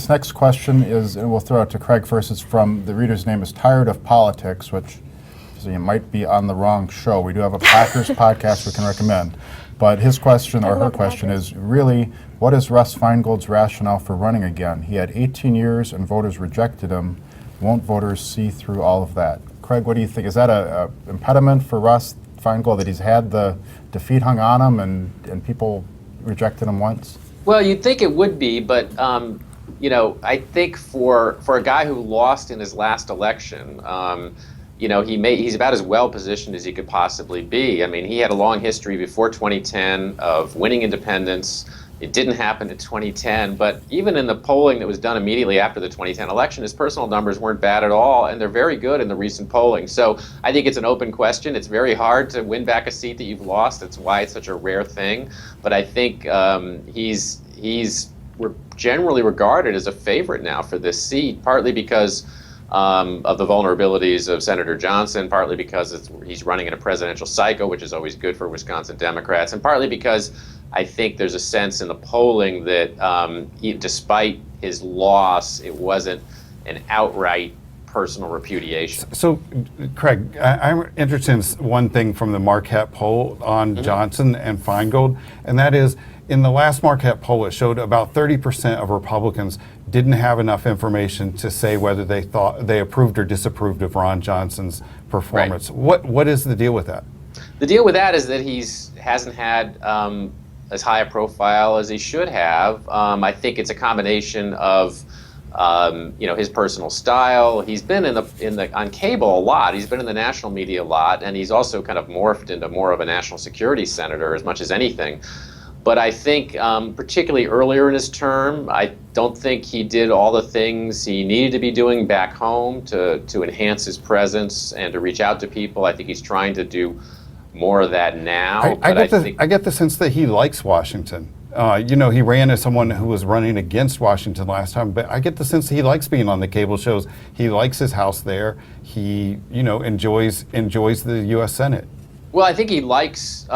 this next question is, and we'll throw it to Craig first. It's from the reader's name is Tired of Politics, which so you might be on the wrong show. We do have a Packers podcast we can recommend. But his question, or her question, is really, what is Russ Feingold's rationale for running again? He had 18 years and voters rejected him. Won't voters see through all of that? Craig, what do you think? Is that a impediment for Russ Feingold that he's had the defeat hung on him and people rejected him once? Well, you'd think it would be, but I think for a guy who lost in his last election, he's about as well positioned as he could possibly be. I mean, he had a long history before 2010 of winning independents. It didn't happen in 2010, but even in the polling that was done immediately after the 2010 election, his personal numbers weren't bad at all, and they're very good in the recent polling. So I think it's an open question. It's very hard to win back a seat that you've lost. That's why it's such a rare thing. But I think he's generally regarded as a favorite now for this seat, partly because of the vulnerabilities of Senator Johnson, partly because he's running in a presidential cycle, which is always good for Wisconsin Democrats, and partly because I think there's a sense in the polling that despite his loss, it wasn't an outright personal repudiation. So, Craig, I'm interested in one thing from the Marquette poll on Johnson and Feingold, and that is, in the last Marquette poll, it showed about 30% of Republicans didn't have enough information to say whether they thought they approved or disapproved of Ron Johnson's performance. Right. What is the deal with that? The deal with that is that hasn't had as high a profile as he should have. I think it's a combination of his personal style. He's been on cable a lot. He's been in the national media a lot, and he's also kind of morphed into more of a national security senator as much as anything. But I think, particularly earlier in his term, I don't think he did all the things he needed to be doing back home to enhance his presence and to reach out to people. I think he's trying to do more of that now. I get the sense that he likes Washington. He ran as someone who was running against Washington last time, but I get the sense that he likes being on the cable shows. He likes his house there. He, enjoys the U.S. Senate. Well, I think he likes,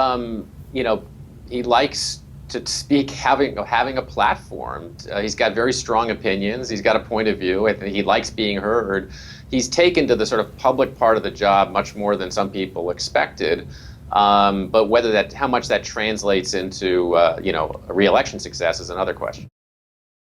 he likes to speak, having a platform. He's got very strong opinions. He's got a point of view. I think he likes being heard. He's taken to the sort of public part of the job much more than some people expected. But how much that translates into, a re-election success is another question.